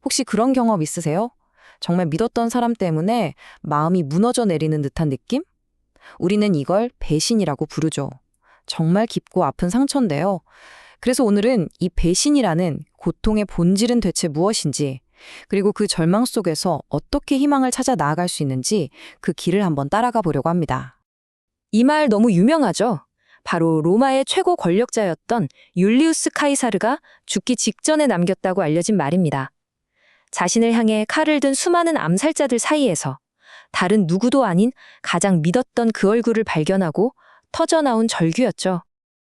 혹시 그런 경험 있으세요? 정말 믿었던 사람 때문에 마음이 무너져 내리는 듯한 느낌? 우리는 이걸 배신이라고 부르죠. 정말 깊고 아픈 상처인데요. 그래서 오늘은 이 배신이라는 고통의 본질은 대체 무엇인지, 그리고 그 절망 속에서 어떻게 희망을 찾아 나아갈 수 있는지 그 길을 한번 따라가 보려고 합니다. 이 말 너무 유명하죠? 바로 로마의 최고 권력자였던 율리우스 카이사르가 죽기 직전에 남겼다고 알려진 말입니다. 자신을 향해 칼을 든 수많은 암살자들 사이에서 다른 누구도 아닌 가장 믿었던 그 얼굴을 발견하고 터져나온 절규였죠.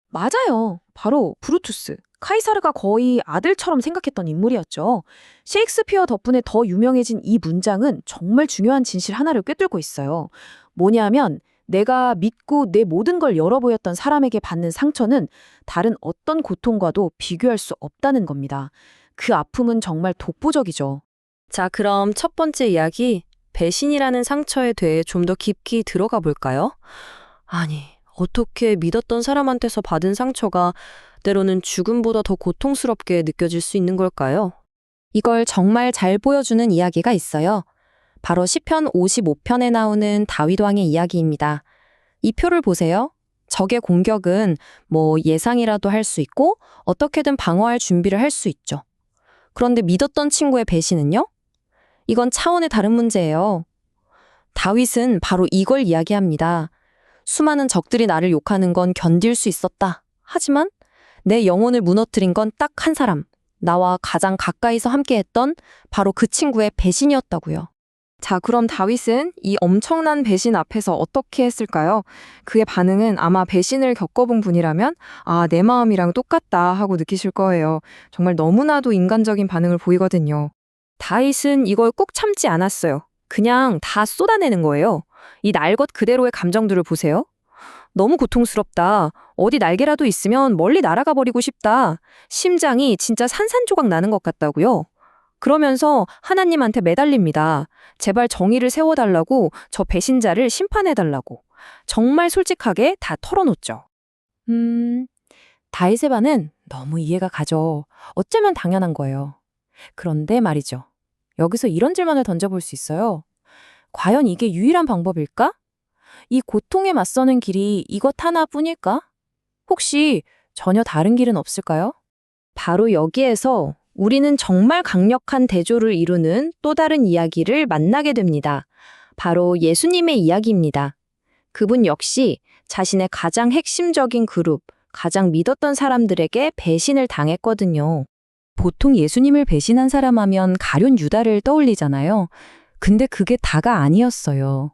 맞아요. 바로 브루투스. 카이사르가 거의 아들처럼 생각했던 인물이었죠. 셰익스피어 덕분에 더 유명해진 이 문장은 정말 중요한 진실 하나를 꿰뚫고 있어요. 뭐냐면 내가 믿고 내 모든 걸 열어보였던 사람에게 받는 상처는 다른 어떤 고통과도 비교할 수 없다는 겁니다. 그 아픔은 정말 독보적이죠. 자, 그럼 첫 번째 이야기, 배신이라는 상처에 대해 좀 더 깊이 들어가 볼까요? 아니, 어떻게 믿었던 사람한테서 받은 상처가 때로는 죽음보다 더 고통스럽게 느껴질 수 있는 걸까요? 이걸 정말 잘 보여주는 이야기가 있어요. 바로 시편 55편에 나오는 다윗 왕의 이야기입니다. 이 표를 보세요. 적의 공격은 예상이라도 할 수 있고 어떻게든 방어할 준비를 할 수 있죠. 그런데 믿었던 친구의 배신은요? 이건 차원의 다른 문제예요. 다윗은 바로 이걸 이야기합니다. 수많은 적들이 나를 욕하는 건 견딜 수 있었다. 하지만 내 영혼을 무너뜨린 건 딱 한 사람, 나와 가장 가까이서 함께했던 바로 그 친구의 배신이었다고요. 자, 그럼 다윗은 이 엄청난 배신 앞에서 어떻게 했을까요? 그의 반응은 아마 배신을 겪어본 분이라면 내 마음이랑 똑같다 하고 느끼실 거예요. 정말 너무나도 인간적인 반응을 보이거든요. 다윗은 이걸 꾹 참지 않았어요. 그냥 다 쏟아내는 거예요. 이 날 것 그대로의 감정들을 보세요. 너무 고통스럽다. 어디 날개라도 있으면 멀리 날아가 버리고 싶다. 심장이 진짜 산산조각 나는 것 같다고요. 그러면서 하나님한테 매달립니다. 제발 정의를 세워달라고, 저 배신자를 심판해달라고. 정말 솔직하게 다 털어놓죠. 다윗의 반은 너무 이해가 가죠. 어쩌면 당연한 거예요. 그런데 말이죠. 여기서 이런 질문을 던져볼 수 있어요. 과연 이게 유일한 방법일까? 이 고통에 맞서는 길이 이것 하나뿐일까? 혹시 전혀 다른 길은 없을까요? 바로 여기에서 우리는 정말 강력한 대조를 이루는 또 다른 이야기를 만나게 됩니다. 바로 예수님의 이야기입니다. 그분 역시 자신의 가장 핵심적인 그룹, 가장 믿었던 사람들에게 배신을 당했거든요. 보통 예수님을 배신한 사람 하면 가룟 유다를 떠올리잖아요. 근데 그게 다가 아니었어요.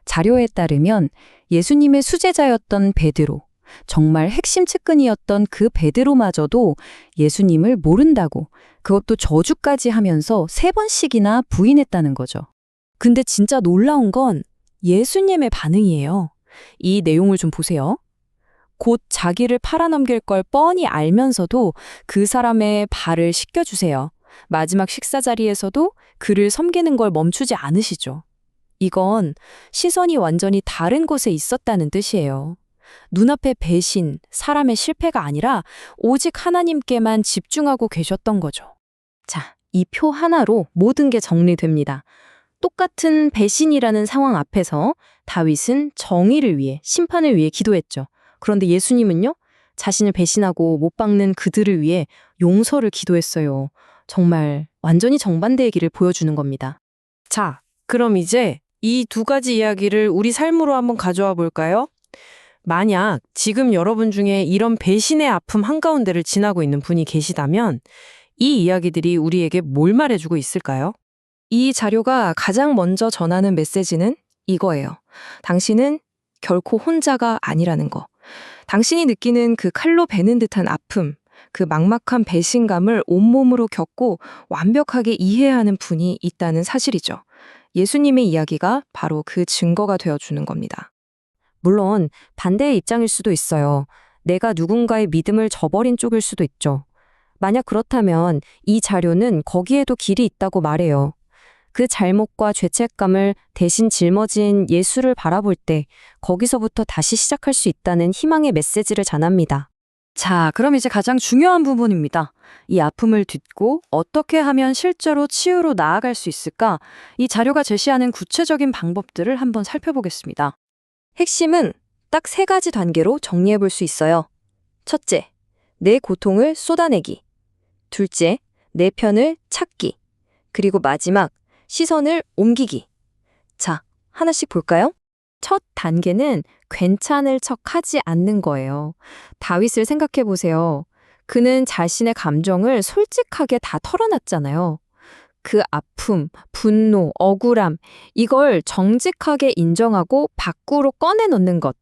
자료에 따르면 예수님의 수제자였던 베드로, 정말 핵심 측근이었던 그 베드로마저도 예수님을 모른다고, 그것도 저주까지 하면서 3번씩이나 부인했다는 거죠. 근데 진짜 놀라운 건 예수님의 반응이에요. 이 내용을 좀 보세요. 곧 자기를 팔아넘길 걸 뻔히 알면서도 그 사람의 발을 씻겨주세요. 마지막 식사 자리에서도 그를 섬기는 걸 멈추지 않으시죠. 이건 시선이 완전히 다른 곳에 있었다는 뜻이에요. 눈앞의 배신, 사람의 실패가 아니라 오직 하나님께만 집중하고 계셨던 거죠. 자, 이 표 하나로 모든 게 정리됩니다. 똑같은 배신이라는 상황 앞에서 다윗은 정의를 위해, 심판을 위해 기도했죠. 그런데 예수님은요, 자신을 배신하고 못 박는 그들을 위해 용서를 기도했어요. 정말 완전히 정반대의 길을 보여주는 겁니다. 자, 그럼 이제 이 두 가지 이야기를 우리 삶으로 한번 가져와 볼까요? 만약 지금 여러분 중에 이런 배신의 아픔 한가운데를 지나고 있는 분이 계시다면 이 이야기들이 우리에게 뭘 말해주고 있을까요? 이 자료가 가장 먼저 전하는 메시지는 이거예요. 당신은 결코 혼자가 아니라는 거. 당신이 느끼는 그 칼로 베는 듯한 아픔, 그 막막한 배신감을 온몸으로 겪고 완벽하게 이해하는 분이 있다는 사실이죠. 예수님의 이야기가 바로 그 증거가 되어주는 겁니다. 물론 반대의 입장일 수도 있어요. 내가 누군가의 믿음을 저버린 쪽일 수도 있죠. 만약 그렇다면 이 자료는 거기에도 길이 있다고 말해요. 그 잘못과 죄책감을 대신 짊어진 예수를 바라볼 때 거기서부터 다시 시작할 수 있다는 희망의 메시지를 전합니다. 자, 그럼 이제 가장 중요한 부분입니다. 이 아픔을 딛고 어떻게 하면 실제로 치유로 나아갈 수 있을까? 이 자료가 제시하는 구체적인 방법들을 한번 살펴보겠습니다. 핵심은 딱 3가지 단계로 정리해 볼 수 있어요. 첫째, 내 고통을 쏟아내기. 둘째, 내 편을 찾기. 그리고 마지막, 시선을 옮기기. 자, 하나씩 볼까요? 첫 단계는 괜찮을 척 하지 않는 거예요. 다윗을 생각해 보세요. 그는 자신의 감정을 솔직하게 다 털어놨잖아요. 그 아픔, 분노, 억울함, 이걸 정직하게 인정하고 밖으로 꺼내놓는 것.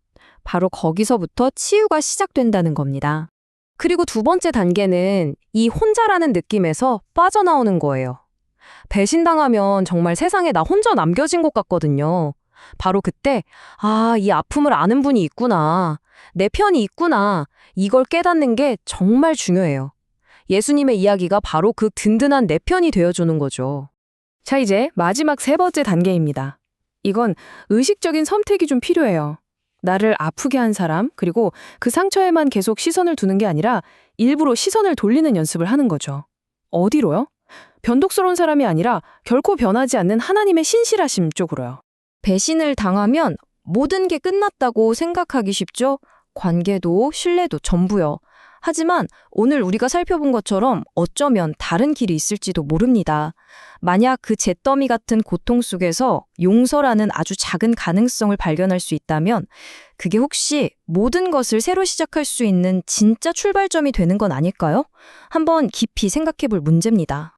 바로 거기서부터 치유가 시작된다는 겁니다. 그리고 2번째 단계는 이 혼자라는 느낌에서 빠져나오는 거예요. 배신당하면 정말 세상에 나 혼자 남겨진 것 같거든요. 바로 그때, 아, 이 아픔을 아는 분이 있구나. 내 편이 있구나. 이걸 깨닫는 게 정말 중요해요. 예수님의 이야기가 바로 그 든든한 내 편이 되어주는 거죠. 자, 이제 마지막 3번째 단계입니다. 이건 의식적인 선택이 좀 필요해요. 나를 아프게 한 사람, 그리고 그 상처에만 계속 시선을 두는 게 아니라 일부러 시선을 돌리는 연습을 하는 거죠. 어디로요? 변덕스러운 사람이 아니라 결코 변하지 않는 하나님의 신실하심 쪽으로요. 배신을 당하면 모든 게 끝났다고 생각하기 쉽죠? 관계도 신뢰도 전부요. 하지만 오늘 우리가 살펴본 것처럼 어쩌면 다른 길이 있을지도 모릅니다. 만약 그 잿더미 같은 고통 속에서 용서라는 아주 작은 가능성을 발견할 수 있다면 그게 혹시 모든 것을 새로 시작할 수 있는 진짜 출발점이 되는 건 아닐까요? 한번 깊이 생각해 볼 문제입니다.